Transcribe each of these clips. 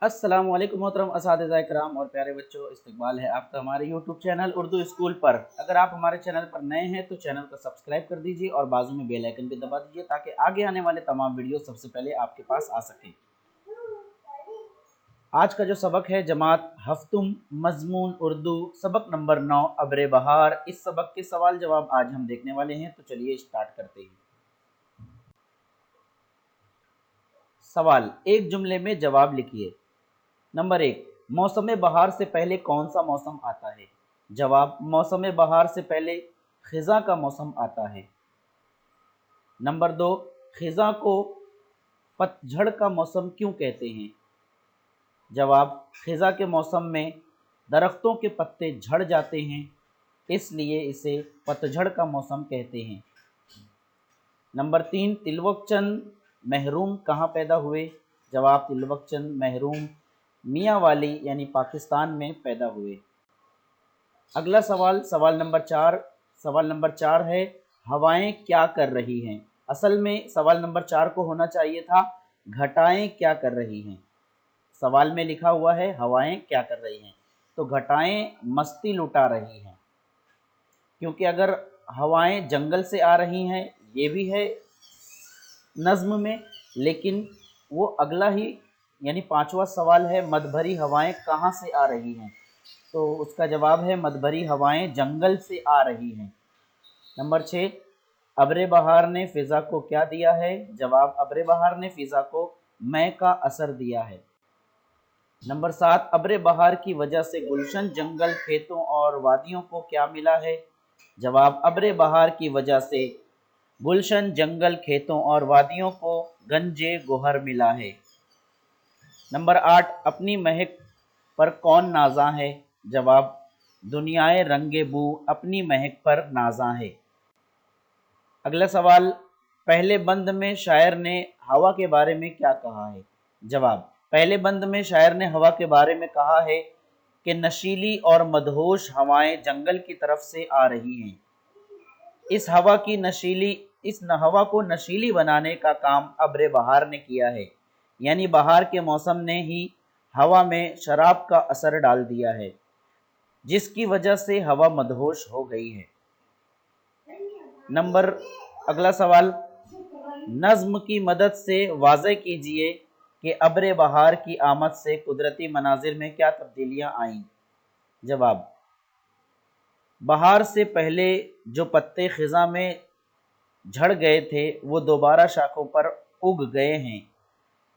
अस्सलाम वालेकुम मोहतरम असातिज़ा इकराम और प्यारे बच्चों, इस्तकबाल है आपका हमारे यूट्यूब चैनल उर्दू स्कूल पर। अगर आप हमारे चैनल पर नए हैं तो चैनल को सब्सक्राइब कर दीजिए और बाजू में बेल आइकन भी दबा दीजिए ताकि आगे आने वाले तमाम वीडियो सबसे पहले आपके पास आ सकें। आज का जो सबक है जमात हफ्तुम मजमून उर्दू सबक नंबर 9 अब्रे बहार। इस सबक के सवाल जवाब आज हम देखने वाले हैं, तो चलिए स्टार्ट करते हैं। सवाल, एक जुमले में जवाब लिखिए। नंबर 1, मौसम बहार से पहले कौन सा मौसम आता है? जवाब, मौसम बहार से पहले खिज़ा का मौसम आता है। नंबर 2, खिज़ा को पतझड़ का मौसम क्यों कहते हैं? जवाब, खिज़ा के मौसम में दरख्तों के पत्ते झड़ जाते हैं, इसलिए इसे पतझड़ का मौसम कहते हैं। नंबर 3, तिलवक चंद महरूम कहाँ पैदा हुए? जवाब, तिलवक चंद महरूम मियाँ वाली यानी पाकिस्तान में पैदा हुए। अगला सवाल, सवाल नंबर 4 है, हवाएं क्या कर रही हैं? असल में सवाल नंबर 4 को होना चाहिए था, घटाएं क्या कर रही हैं। सवाल में लिखा हुआ है हवाएं क्या कर रही हैं, तो घटाएं मस्ती लुटा रही हैं, क्योंकि अगर हवाएं जंगल से आ रही हैं ये भी है नज़्म में, लेकिन वो अगला ही यानी 5वां सवाल है, मदभरी हवाएं कहाँ से आ रही हैं, तो उसका जवाब है मदभरी हवाएं जंगल से आ रही हैं। नंबर 6, अब्रे बहार ने फ़िज़ा को क्या दिया है? जवाब, अब्रे बहार ने फ़िज़ा को मैं का असर दिया है। नंबर 7, अब्रे बहार की वजह से गुलशन जंगल खेतों और वादियों को क्या मिला है? जवाब, अब्रे बहार की वजह से गुलशन जंगल खेतों और वादियों को गंजे गोहर मिला है। नंबर 8, अपनी महक पर कौन नाज़ा है? जवाब, दुनियाए रंगे बू अपनी महक पर नाज़ा है। अगला सवाल, पहले बंद में शायर ने हवा के बारे में क्या कहा है? जवाब, पहले बंद में शायर ने हवा के बारे में कहा है कि नशीली और मदहोश हवाएं जंगल की तरफ से आ रही हैं। इस हवा को नशीली बनाने का काम अब्रे बहार ने किया है, यानी बहार के मौसम ने ही हवा में शराब का असर डाल दिया है, जिसकी वजह से हवा मदहोश हो गई है। अगला सवाल, नज़्म की मदद से वाज़े कीजिए कि अब्रे बहार की आमद से कुदरती मनाजिर में क्या तब्दीलियां आईं। जवाब, बहार से पहले जो पत्ते खिज़ा में झड़ गए थे वो दोबारा शाखों पर उग गए हैं।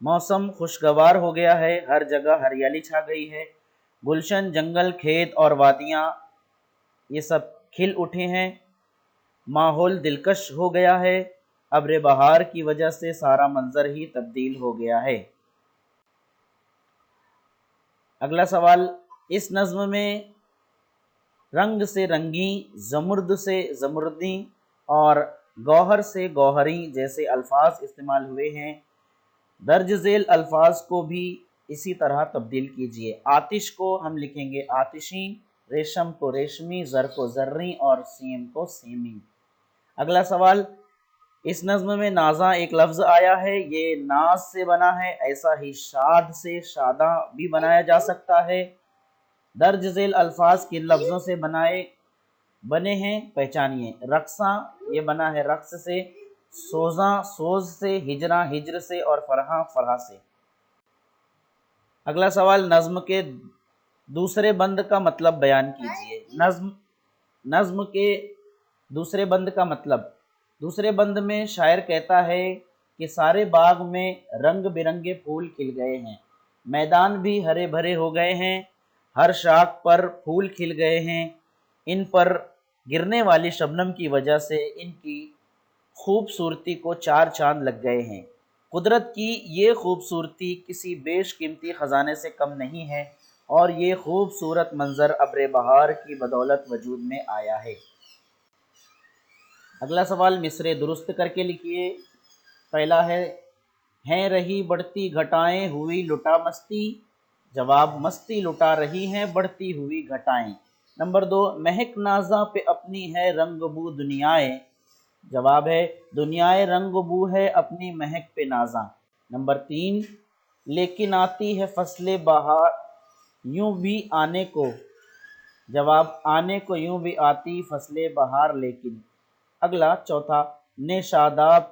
मौसम खुशगवार हो गया है, हर जगह हरियाली छा गई है, गुलशन जंगल खेत और वादियाँ ये सब खिल उठे हैं, माहौल दिलकश हो गया है, अब्रे बहार की वजह से सारा मंजर ही तब्दील हो गया है। अगला सवाल, इस नज़्म में रंग से रंगी, ज़मुर्द से ज़मुर्दी और गौहर से गौहरी जैसे अल्फाज इस्तेमाल हुए हैं। दर्ज झेल अल्फाज को भी इसी तरह तब्दील कीजिए। आतिश को हम लिखेंगे आतिशी, रेशम को रेशमी, ज़र को ज़र्री और सीम को सीमी। अगला सवाल, इस नज़्म में नाज़ा एक लफ्ज़ आया है, ये नाज से बना है, ऐसा ही शाद से शादा भी बनाया जा सकता है। दर्ज झेल अल्फाज किन लफ्ज़ों से बने हैं पहचानिए। रक्सा ये बना है रक्स से, सोजा सोज से, हिजरा हिज्र से और फरहा फरहा से। अगला सवाल, नज़्म के दूसरे बंद का मतलब बयान कीजिए। नज़्म के दूसरे बंद का मतलब, दूसरे बंद में शायर कहता है कि सारे बाग में रंग बिरंगे फूल खिल गए हैं, मैदान भी हरे भरे हो गए हैं, हर शाख पर फूल खिल गए हैं, इन पर गिरने वाली शबनम की वजह से इनकी खूबसूरती को चार चांद लग गए हैं। कुदरत की ये खूबसूरती किसी बेशकीमती ख़जाने से कम नहीं है और ये खूबसूरत मंज़र अब्रे बहार की बदौलत वजूद में आया है। अगला सवाल, मिसरे दुरुस्त करके लिखिए। पहला है, हैं रही बढ़ती घटाएं हुई लुटा मस्ती। जवाब, मस्ती लुटा रही हैं बढ़ती हुई घटाएं। नंबर 2, महक नाजा पे अपनी है रंग बू दुनियाए। जवाब है, दुनियाए रंग बू है अपनी महक पे नाजा। नंबर 3, لیکن آتی ہے فصل بہار یوں بھی آنے کو، جواب آنے کو یوں بھی آتی فصل بہار لیکن۔ اگلا چوتھا، نے شاداب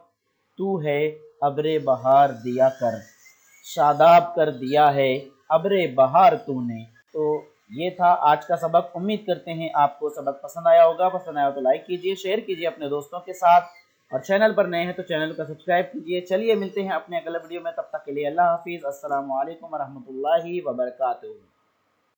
تو ہے ابر بہار دیا کر، شاداب کر دیا ہے ابر بہار تو نے۔ تو یہ تھا آج کا سبق، امید کرتے ہیں آپ کو سبق پسند آیا ہوگا، پسند آیا تو لائک کیجئے، شیئر کیجئے اپنے دوستوں کے ساتھ، اور چینل پر نئے ہیں تو چینل کو سبسکرائب کیجئے۔ چلیے ملتے ہیں اپنے اگلے ویڈیو میں، تب تک کے لیے اللہ حافظ، السلام علیکم ورحمۃ اللہ وبرکاتہ۔